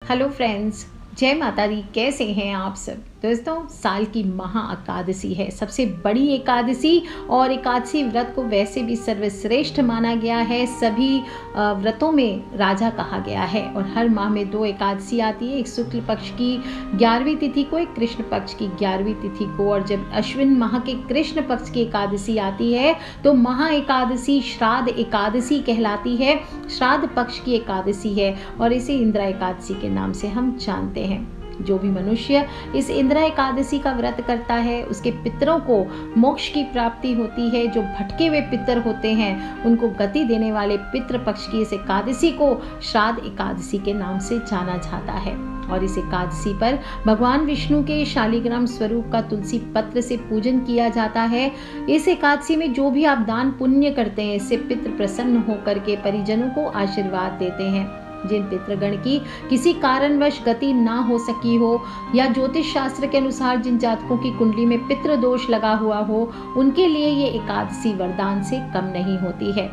Hello friends, जय माता दी। कैसे हैं आप सब? दोस्तों, साल की महा एकादशी है, सबसे बड़ी एकादशी। और एकादशी व्रत को वैसे भी सर्वश्रेष्ठ माना गया है, सभी व्रतों में राजा कहा गया है। और हर माह में 2 एकादशी आती है, एक शुक्ल पक्ष की 11वीं तिथि को, एक कृष्ण पक्ष की 11वीं तिथि को। और जब अश्विन माह के कृष्ण पक्ष की एकादशी आती है तो महा एकादशी श्राद्ध एकादशी कहलाती है, श्राद्ध पक्ष की एकादशी है और इसे इंदिरा एकादशी के नाम से हम जानते हैं। जो भी मनुष्य इस इंदिरा एकादशी का व्रत करता है उसके पितरों को मोक्ष की प्राप्ति होती है। जो भटके हुए पितर होते हैं उनको गति देने वाले पितृ पक्ष की इस एकादशी को श्राद्ध एकादशी के नाम से जाना जाता है। और इस एकादशी पर भगवान विष्णु के शालिग्राम स्वरूप का तुलसी पत्र से पूजन किया जाता है। इस एकादशी में जो भी आप दान पुण्य करते हैं इससे पितृ प्रसन्न होकर के परिजनों को आशीर्वाद देते हैं। जिन पितृगण की किसी कारणवश गति ना हो सकी हो या ज्योतिष शास्त्र के अनुसार जिन जातकों की कुंडली में पितृ दोष लगा हुआ हो, उनके लिए ये एकादशी वरदान से कम नहीं होती है।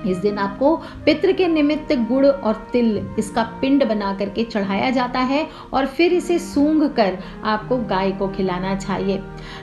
इस दिन आपको पितृ के निमित्त गुड़ और तिल इसका पिंड बना करके चढ़ाया जाता है और फिर इसे सूंघ कर आपको गाय को खिलाना चाहिए।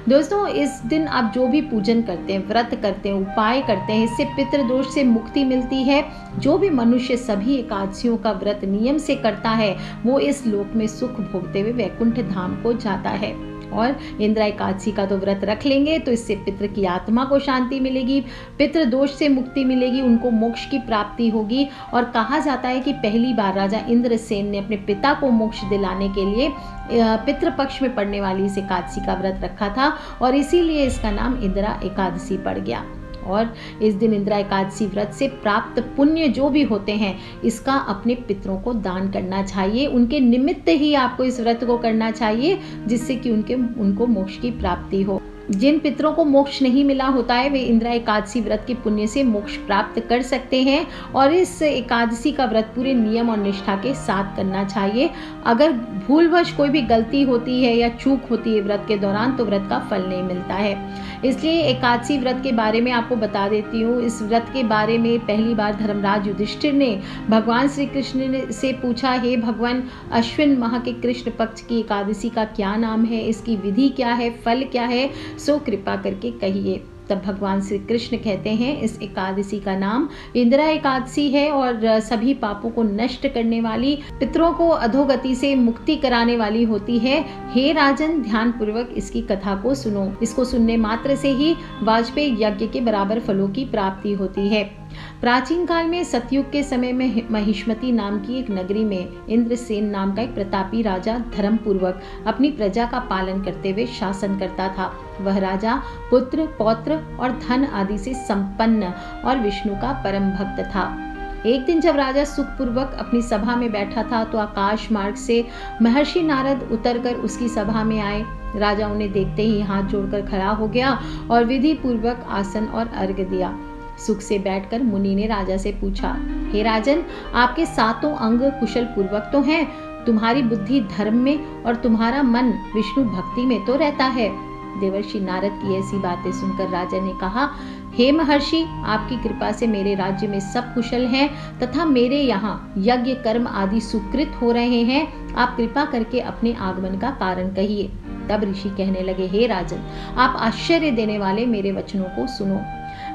दोस्तों, इस दिन आप जो भी पूजन करते हैं, व्रत करते हैं, उपाय करते हैं, इससे पितृदोष से मुक्ति मिलती है। जो भी मनुष्य सभी एकादशियों का व्रत नियम से करता है वो इस लोक में सुख भोगते हुए वैकुंठ धाम को जाता है। और इंदिरा एकादशी का तो व्रत रख लेंगे तो इससे पितृ की आत्मा को शांति मिलेगी, पितृ दोष से मुक्ति मिलेगी, उनको मोक्ष की प्राप्ति होगी। और कहा जाता है कि पहली बार राजा इंद्रसेन ने अपने पिता को मोक्ष दिलाने के लिए पितृपक्ष में पड़ने वाली इस एकादशी का व्रत रखा था और इसीलिए इसका नाम इंदिरा एकादशी पड़ गया। और इस दिन इंदिरा एकादशी व्रत से प्राप्त पुण्य जो भी होते हैं इसका अपने पितरों को दान करना चाहिए। उनके निमित्त ही आपको इस व्रत को करना चाहिए जिससे कि उनको मोक्ष की प्राप्ति हो। जिन पितरों को मोक्ष नहीं मिला होता है वे इंदिरा एकादशी व्रत के पुण्य से मोक्ष प्राप्त कर सकते हैं। और इस एकादशी का व्रत पूरे नियम और निष्ठा के साथ करना चाहिए। अगर भूलवश कोई भी गलती होती है या चूक होती है व्रत के दौरान तो व्रत का फल नहीं मिलता है। इसलिए एकादशी व्रत के बारे में आपको बता देती हूँ। इस व्रत के बारे में पहली बार धर्मराज युधिष्ठिर ने भगवान श्री कृष्ण से पूछा, हे भगवान, अश्विन माह के कृष्ण पक्ष की एकादशी का क्या नाम है, इसकी विधि क्या है, फल क्या है, सो कृपा करके कहिए। तब भगवान श्री कृष्ण कहते हैं, इस एकादशी का नाम इंदिरा एकादशी है और सभी पापों को नष्ट करने वाली, पितरों को अधोगति से मुक्ति कराने वाली होती है। हे राजन, ध्यान पूर्वक इसकी कथा को सुनो। इसको सुनने मात्र से ही वाजपेयी यज्ञ के बराबर फलों की प्राप्ति होती है। प्राचीन काल में सतयुग के समय में महिष्मती नाम की एक नगरी में इंद्रसेन नाम का एक प्रतापी राजा धर्म पूर्वक अपनी प्रजा का पालन करते हुए शासन करता था। वह राजा पुत्र, पौत्र और धन आदि से संपन्न और विष्णु का परम भक्त था। एक दिन जब राजा सुखपूर्वक अपनी सभा में बैठा था तो आकाश मार्ग से महर्षि नारद उतरकर उसकी सभा में आए। राजा उन्हें देखते ही हाथ जोड़कर खड़ा हो गया और विधि पूर्वक आसन और अर्घ्य दिया। सुख से बैठकर मुनि ने राजा से पूछा, हे राजन, आपके 7 अंग कुशल पूर्वक तो हैं, तुम्हारी बुद्धि धर्म में और तुम्हारा मन विष्णु भक्ति में तो रहता है। देवर्षि नारद की ऐसी बातें सुनकर राजा ने कहा, हे महर्षि, आपकी कृपा से मेरे राज्य में सब कुशल हैं तथा मेरे यहाँ यज्ञ कर्म आदि सुकृत हो रहे हैं। आप कृपा करके अपने आगमन का कारण कहिए। तब ऋषि कहने लगे, हे राजन, आप आश्चर्य देने वाले मेरे वचनों को सुनो।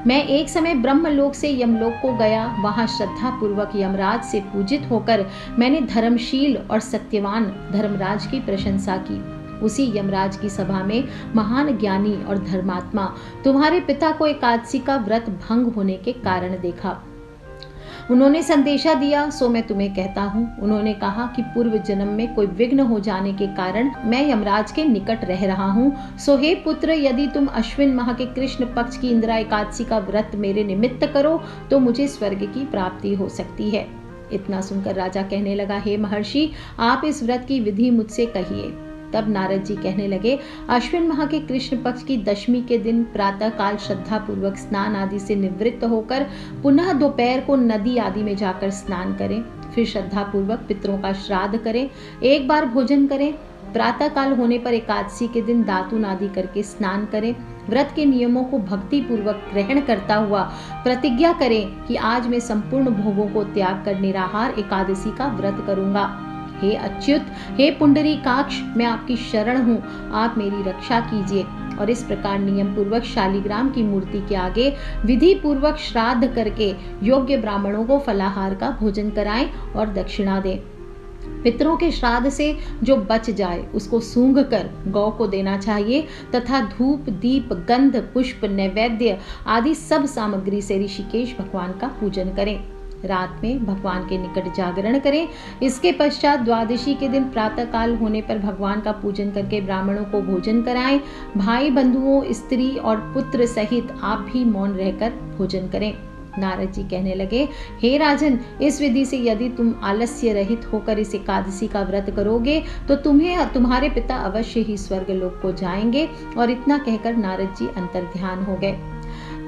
मैं एक समय ब्रह्मलोक से यमलोक को गया। वहां श्रद्धा पूर्वक यमराज से पूजित होकर मैंने धर्मशील और सत्यवान धर्मराज की प्रशंसा की। उसी यमराज की सभा में महान ज्ञानी और धर्मात्मा तुम्हारे पिता को एकादशी का व्रत भंग होने के कारण देखा। उन्होंने संदेशा दिया, सो मैं तुम्हें कहता हूँ। उन्होंने कहा कि पूर्व जन्म में कोई विघ्न हो जाने के कारण मैं यमराज के निकट रह रहा हूँ। सो हे पुत्र, यदि तुम अश्विन माह के कृष्ण पक्ष की इंदिरा एकादशी का व्रत मेरे निमित्त करो तो मुझे स्वर्ग की प्राप्ति हो सकती है। इतना सुनकर राजा कहने लगा, हे महर्षि, आप इस व्रत की विधि मुझसे कहिए। तब नारद जी कहने लगे, अश्विन माह के कृष्ण पक्ष की दशमी के दिन प्रातः काल श्रद्धा पूर्वक स्नान आदि से निवृत्त होकर पुनः दोपहर को नदी आदि में जाकर स्नान करें। फिर श्रद्धा पूर्वक पितरों का श्राद्ध करें, एक बार भोजन करें। प्रातः काल होने पर एकादशी के दिन दातुन आदि करके स्नान करें। व्रत के नियमों को भक्ति पूर्वक ग्रहण करता हुआ प्रतिज्ञा करें कि आज मैं संपूर्ण भोगों को त्याग कर निराहार एकादशी का व्रत करूंगा। हे अच्युत, हे पुंडरीकाक्ष, मैं आपकी शरण हूँ, आप मेरी रक्षा कीजिए। और इस प्रकार नियम पूर्वक शालिग्राम की मूर्ति के आगे विधि पूर्वक श्राद्ध करके योग्य ब्राह्मणों को फलाहार का भोजन कराएं और दक्षिणा दें। पितरों के श्राद्ध से जो बच जाए उसको सूंघ कर गौ को देना चाहिए तथा धूप, दीप, गंध, पुष्प, नैवेद्य आदि सब सामग्री से ऋषिकेश भगवान का पूजन करें। रात में भगवान के निकट जागरण करें। इसके पश्चात द्वादशी के दिन प्रातः काल होने पर भगवान का पूजन करके ब्राह्मणों को भोजन कराएं। भाई बंधुओं, स्त्री और पुत्र सहित आप भी मौन रहकर भोजन करें। नारद जी कहने लगे, हे राजन, इस विधि से यदि तुम आलस्य रहित होकर इस एकादशी का व्रत करोगे तो तुम्हें तुम्हारे पिता अवश्य ही स्वर्ग लोक को जाएंगे। और इतना कहकर नारद जी अंतर्ध्यान हो गए।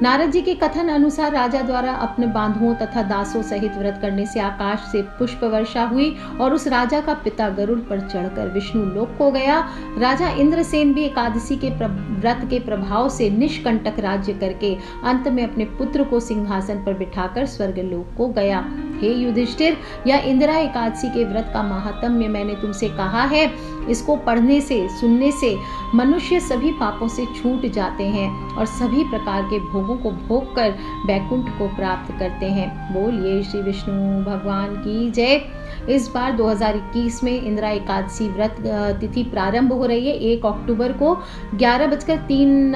नारद जी के कथन अनुसार राजा द्वारा अपने बांधुओं तथा दासों सहित व्रत करने से आकाश से पुष्प वर्षा हुई और उस राजा का पिता गरुड़ पर चढ़कर विष्णु लोक को गया। राजा इंद्रसेन भी एकादशी के व्रत के प्रभाव से निष्कंटक राज्य करके अंत में अपने पुत्र को सिंहासन पर बिठाकर स्वर्ग लोक को गया। हे युधिष्ठिर, यह इंदिरा एकादशी के व्रत का महात्म्य मैंने तुमसे कहा है। इसको पढ़ने से, सुनने से मनुष्य सभी पापों से छूट जाते हैं और सभी प्रकार के भोगों को भोग कर बैकुंठ को प्राप्त करते हैं। बोलिए श्री विष्णु भगवान की जय। इस बार 2021 में इंदिरा एकादशी व्रत तिथि प्रारंभ हो रही है। 1 अक्टूबर को 11:03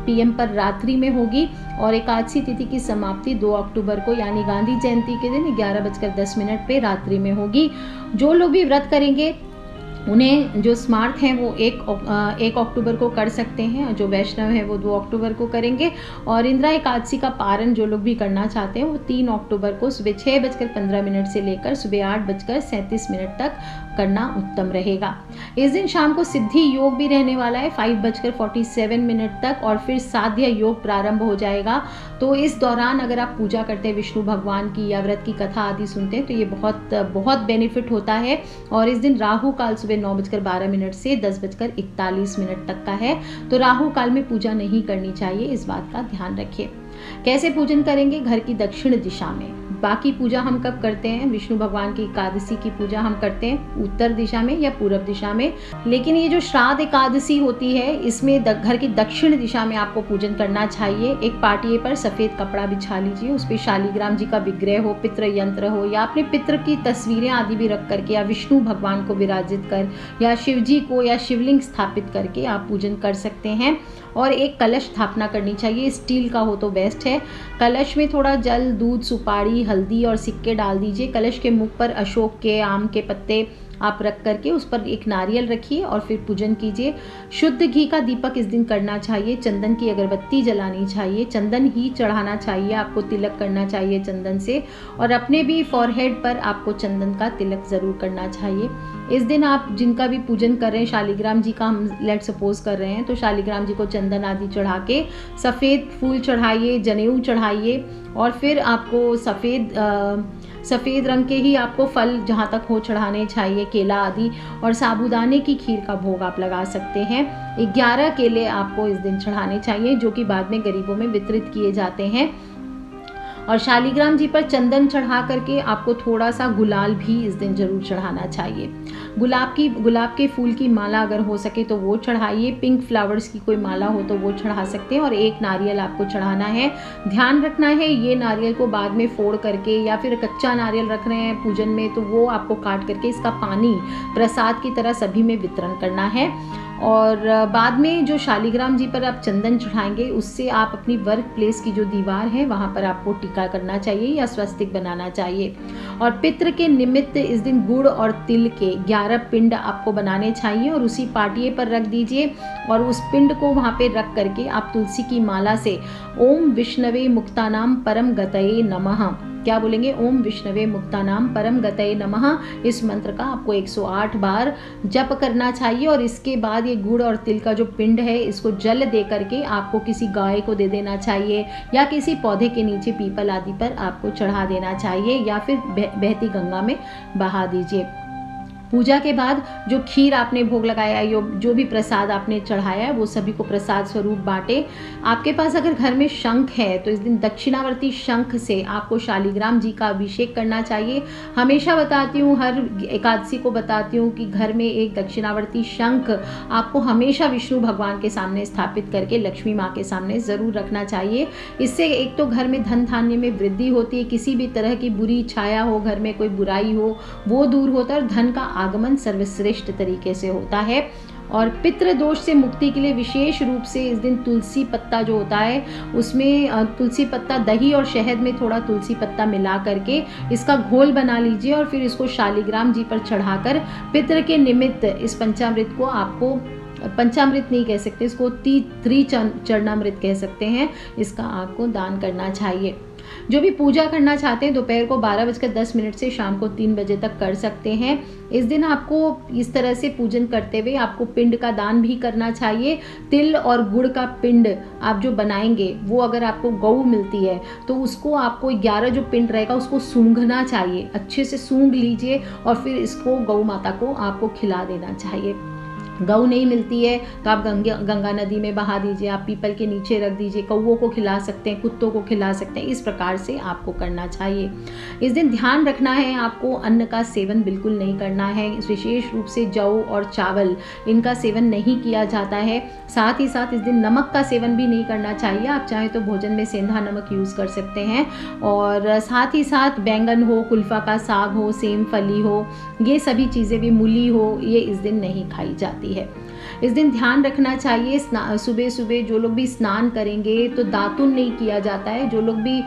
PM पर रात्रि में होगी और एकादशी तिथि की समाप्ति 2 अक्टूबर को यानी गांधी जयंती के दिन 11:10 पे रात्रि में होगी। जो लोग भी व्रत करेंगे उन्हें जो स्मार्थ हैं वो 1 अक्टूबर को कर सकते हैं, जो वैष्णव हैं वो 2 अक्टूबर को करेंगे और इंदिरा एकादशी का पारण जो लोग भी करना चाहते हैं वो 3 अक्टूबर को सुबह 6:15 से लेकर सुबह 8:37 तक करना उत्तम रहेगा। इस दिन शाम को सिद्धि योग भी रहने वाला है 5:47 तक और फिर साध्य योग प्रारंभ हो जाएगा। तो इस दौरान अगर आप पूजा करते हैं विष्णु भगवान की या व्रत की कथा आदि सुनते हैं तो ये बहुत बहुत बेनिफिट होता है। और इस दिन राहु काल सुबह 9:12 से 10:41 तक का है, तो राहु काल में पूजा नहीं करनी चाहिए, इस बात का ध्यान रखिए। कैसे पूजन करेंगे? घर की दक्षिण दिशा में। बाकी पूजा हम कब करते हैं? विष्णु भगवान की एकादशी की पूजा हम करते हैं उत्तर दिशा में या पूर्व दिशा में, लेकिन ये जो श्राद्ध एकादशी होती है इसमें घर की दक्षिण दिशा में आपको पूजन करना चाहिए। एक पाटिये पर सफेद कपड़ा बिछा लीजिए, उस पर शालिग्राम जी का विग्रह हो, पितृ यंत्र हो या अपने पितृ की तस्वीरें आदि भी रख करके या विष्णु भगवान को विराजित कर या शिव जी को या शिवलिंग स्थापित करके आप पूजन कर सकते हैं। और एक कलश स्थापना करनी चाहिए, स्टील का हो तो बेस्ट है। कलश में थोड़ा जल, दूध, सुपारी, हल्दी और सिक्के डाल दीजिए। कलश के मुख पर अशोक के, आम के पत्ते आप रख करके उस पर एक नारियल रखिए और फिर पूजन कीजिए। शुद्ध घी का दीपक इस दिन करना चाहिए, चंदन की अगरबत्ती जलानी चाहिए, चंदन ही चढ़ाना चाहिए, आपको तिलक करना चाहिए चंदन से और अपने भी फॉरहेड पर आपको चंदन का तिलक ज़रूर करना चाहिए। इस दिन आप जिनका भी पूजन कर रहे हैं, शालिग्राम जी का हम लेट सपोज कर रहे हैं, तो शालिग्राम जी को चंदन आदि चढ़ा के सफ़ेद फूल चढ़ाइए, जनेऊ चढ़ाइए और फिर आपको सफ़ेद रंग के ही आपको फल जहाँ तक हो चढ़ाने चाहिए, केला आदि, और साबूदाने की खीर का भोग आप लगा सकते हैं। 11 केले आपको इस दिन चढ़ाने चाहिए जो कि बाद में गरीबों में वितरित किए जाते हैं। और शालिग्राम जी पर चंदन चढ़ा करके आपको थोड़ा सा गुलाल भी इस दिन जरूर चढ़ाना चाहिए। गुलाब के फूल की माला अगर हो सके तो वो चढ़ाइए, पिंक फ्लावर्स की कोई माला हो तो वो चढ़ा सकते हैं और एक नारियल आपको चढ़ाना है। ध्यान रखना है ये नारियल को बाद में फोड़ करके या फिर कच्चा नारियल रख रहे हैं पूजन में तो वो आपको काट करके इसका पानी प्रसाद की तरह सभी में वितरण करना है। और बाद में जो शालिग्राम जी पर आप चंदन चढ़ाएंगे उससे आप अपनी वर्क प्लेस की जो दीवार है वहाँ पर आपको टीका करना चाहिए या स्वस्तिक बनाना चाहिए। और पितृ के निमित्त इस दिन गुड़ और तिल के 11 पिंड आपको बनाने चाहिए और उसी पाटिये पर रख दीजिए और उस पिंड को वहाँ पे रख करके आप तुलसी की माला से ओम विष्णवे मुक्तानाम परम गतये नमः, क्या बोलेंगे? ओम विष्णवे मुक्तानाम परम गतये नमः। इस मंत्र का आपको 108 बार जप करना चाहिए और इसके बाद ये गुड़ और तिल का जो पिंड है इसको जल दे करके आपको किसी गाय को दे देना चाहिए या किसी पौधे के नीचे, पीपल आदि पर आपको चढ़ा देना चाहिए या फिर बहती गंगा में बहा दीजिए। पूजा के बाद जो खीर आपने भोग लगाया है, जो भी प्रसाद आपने चढ़ाया है, वो सभी को प्रसाद स्वरूप बांटे। आपके पास अगर घर में शंख है तो इस दिन दक्षिणावर्ती शंख से आपको शालिग्राम जी का अभिषेक करना चाहिए। हमेशा बताती हूँ, हर एकादशी को बताती हूँ कि घर में एक दक्षिणावर्ती शंख आपको हमेशा विष्णु भगवान के सामने स्थापित करके लक्ष्मी माँ के सामने ज़रूर रखना चाहिए। इससे एक तो घर में धन धान्य में वृद्धि होती है, किसी भी तरह की बुरी छाया हो, घर में कोई बुराई हो, वो दूर होता है और धन का आगमन सर्वश्रेष्ठ तरीके से होता है। और पितृ दोष से मुक्ति के लिए विशेष रूप से इस दिन तुलसी पत्ता जो होता है, उसमें तुलसी पत्ता, दही और शहद में थोड़ा तुलसी पत्ता मिला करके इसका घोल बना लीजिए और फिर इसको शालिग्राम जी पर चढ़ाकर पितृ के निमित्त इस पंचामृत को, आपको पंचामृत नहीं कह सकते, इसको त्रिचरणामृत कह सकते हैं, इसका आपको दान करना चाहिए। जो भी पूजा करना चाहते हैं दोपहर को 12:10 से शाम को 3 बजे तक कर सकते हैं। इस दिन आपको इस तरह से पूजन करते हुए आपको पिंड का दान भी करना चाहिए। तिल और गुड़ का पिंड आप जो बनाएंगे, वो अगर आपको गौ मिलती है तो उसको आपको 11 जो पिंड रहेगा उसको सूंघना चाहिए, अच्छे से सूंघ लीजिए और फिर इसको गौ माता को आपको खिला देना चाहिए। गऊ नहीं मिलती है तो आप गंगा नदी में बहा दीजिए, आप पीपल के नीचे रख दीजिए, कौवों को खिला सकते हैं, कुत्तों को खिला सकते हैं। इस प्रकार से आपको करना चाहिए। इस दिन ध्यान रखना है, आपको अन्न का सेवन बिल्कुल नहीं करना है। विशेष रूप से जौ और चावल, इनका सेवन नहीं किया जाता है। साथ ही साथ इस दिन नमक का सेवन भी नहीं करना चाहिए। आप चाहें तो भोजन में सेंधा नमक यूज़ कर सकते हैं। और साथ ही साथ बैंगन हो, कुल्फा का साग हो, सेम फली हो, ये सभी चीज़ें भी, मूली हो, ये इस दिन नहीं खाई जाती है। इस दिन ध्यान रखना चाहिए, सुबह सुबह जो लोग भी स्नान करेंगे तो दातुन नहीं किया जाता है। जो लोग भी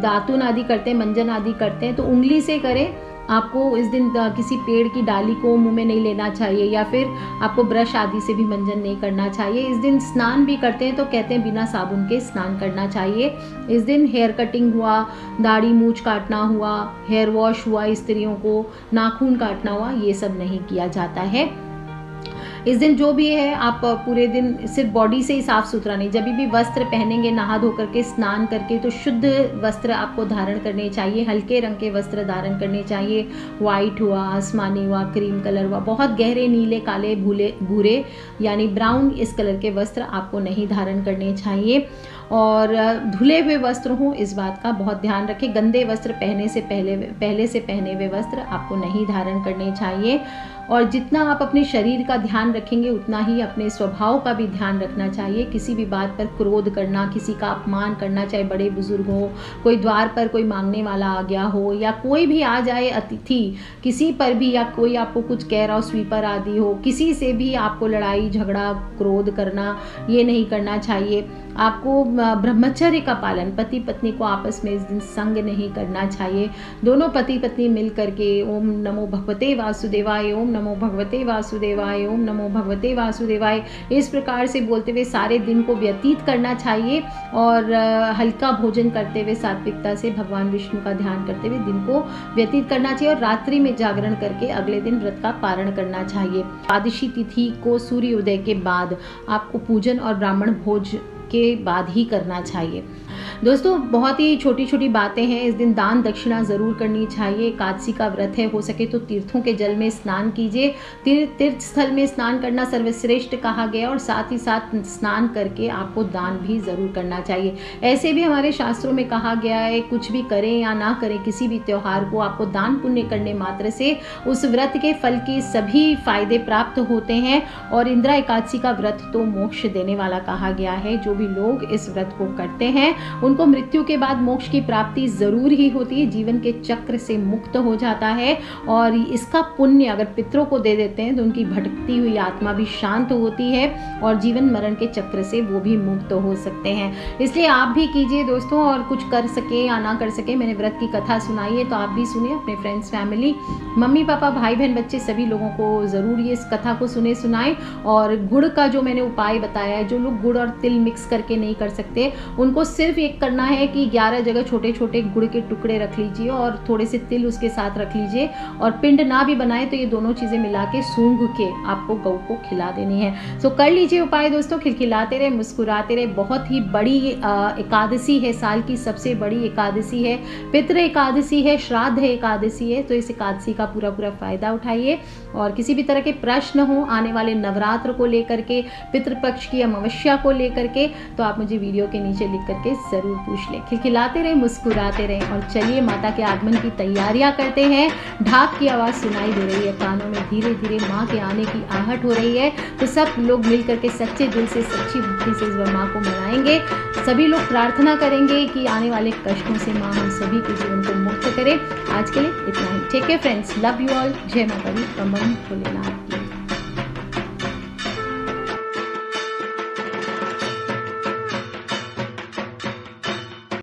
दातुन आदि करते हैं, मंजन आदि करते हैं, तो उंगली से करें। आपको इस दिन किसी पेड़ की डाली को मुंह में नहीं लेना चाहिए, या फिर आपको ब्रश आदि से भी मंजन नहीं करना चाहिए। इस दिन स्नान भी करते हैं तो कहते हैं बिना साबुन के स्नान करना चाहिए। इस दिन हेयर कटिंग हुआ, दाढ़ी मूछ काटना हुआ, हेयर वॉश हुआ, स्त्रियों को नाखून काटना हुआ, ये सब नहीं किया जाता है। इस दिन जो भी है, आप पूरे दिन सिर्फ बॉडी से ही साफ सुथरा नहीं, जब भी वस्त्र पहनेंगे नहा धो करके, स्नान करके, तो शुद्ध वस्त्र आपको धारण करने चाहिए। हल्के रंग के वस्त्र धारण करने चाहिए। वाइट हुआ, आसमानी हुआ, क्रीम कलर हुआ, बहुत गहरे नीले, काले, भूरे यानी ब्राउन, इस कलर के वस्त्र आपको नहीं धारण करने चाहिए। और धुले हुए वस्त्र हों, इस बात का बहुत ध्यान रखें। गंदे वस्त्र पहने से पहले से पहने हुए वस्त्र आपको नहीं धारण करने चाहिए। और जितना आप अपने शरीर का ध्यान रखेंगे उतना ही अपने स्वभाव का भी ध्यान रखना चाहिए। किसी भी बात पर क्रोध करना, किसी का अपमान करना, चाहे बड़े बुजुर्ग हो, कोई द्वार पर कोई मांगने वाला आ गया हो, या कोई भी आ जाए अतिथि किसी पर भी, या कोई आपको कुछ कह रहा हो, स्वीपर आदि हो, किसी से भी आपको लड़ाई झगड़ा क्रोध करना, ये नहीं करना चाहिए। आपको ब्रह्मचर्य का पालन, पति पत्नी को आपस में इस दिन संग नहीं करना चाहिए। दोनों पति पत्नी मिल करके ओम नमो भगवते वासुदेवाय, ओम नमो भगवते वासुदेवाय, ओम नमो भगवते वासुदेवाय, इस प्रकार से बोलते हुए सारे दिन को व्यतीत करना चाहिए। और हल्का भोजन करते हुए, सात्विकता से भगवान विष्णु का ध्यान करते हुए दिन को व्यतीत करना चाहिए। और रात्रि में जागरण करके अगले दिन व्रत का पारण करना चाहिए। द्वादशी तिथि को सूर्योदय के बाद आपको पूजन और ब्राह्मण भोज के बाद ही करना चाहिए। दोस्तों, बहुत ही छोटी छोटी बातें हैं। इस दिन दान दक्षिणा ज़रूर करनी चाहिए। एकादशी का व्रत है, हो सके तो तीर्थों के जल में स्नान कीजिए। तीर्थ स्थल में स्नान करना सर्वश्रेष्ठ कहा गया, और साथ ही साथ स्नान करके आपको दान भी ज़रूर करना चाहिए। ऐसे भी हमारे शास्त्रों में कहा गया है, कुछ भी करें या ना करें, किसी भी त्यौहार को आपको दान पुण्य करने मात्र से उस व्रत के फल के सभी फायदे प्राप्त होते हैं। और इंदिरा एकादशी का व्रत तो मोक्ष देने वाला कहा गया है। जो भी लोग इस व्रत को करते हैं उनको मृत्यु के बाद मोक्ष की प्राप्ति जरूर ही होती है, जीवन के चक्र से मुक्त हो जाता है। और इसका पुण्य अगर पितरों को दे देते हैं तो उनकी भटकती हुई आत्मा भी शांत होती है और जीवन मरण के चक्र से वो भी मुक्त हो सकते हैं। इसलिए आप भी कीजिए दोस्तों, और कुछ कर सके या ना कर सके, मैंने व्रत की कथा सुनाई है तो आप भी सुनिए, अपने फ्रेंड्स, फैमिली, मम्मी पापा, भाई बहन, बच्चे, सभी लोगों को ज़रूर ये इस कथा को सुनाएं। और गुड़ का जो मैंने उपाय बताया है, जो लोग गुड़ और तिल मिक्स करके नहीं कर सकते, उनको सिर्फ सिर्फ एक करना है कि 11 जगह छोटे छोटे गुड़ के टुकड़े रख लीजिए और थोड़े से तिल उसके साथ रख लीजिए, और पिंड ना भी बनाए तो ये दोनों चीज़ें मिला के सूंघ के आपको गऊ को खिला देनी है। सो कर लीजिए उपाय दोस्तों, खिलखिलाते रहे, मुस्कुराते रहे। बहुत ही बड़ी एकादशी है, साल की सबसे बड़ी एकादशी है, पितृ एकादशी है, श्राद्ध एकादशी है। तो इस एकादशी का पूरा फ़ायदा उठाइए। और किसी भी तरह के प्रश्न हो आने वाले नवरात्र को लेकर के, पितृपक्ष की अमावस्या को लेकर के, तो आप मुझे वीडियो के नीचे लिख करके ज़रूर पूछ लें। खिलखिलाते रहें, मुस्कुराते रहें, और चलिए माता के आगमन की तैयारियां करते हैं। ढाक की आवाज़ सुनाई दे रही है, कानों में धीरे धीरे माँ के आने की आहट हो रही है। तो सब लोग मिल करके सच्चे दिल से, सच्ची भक्ति से इस माँ को मनाएंगे। सभी लोग प्रार्थना करेंगे कि आने वाले कष्टों से माँ हम सभी के जीवन को मुक्त करे। आज के लिए इतना ही। Take care friends, love you all. जय माता दी, बम बम भोलेनाथ।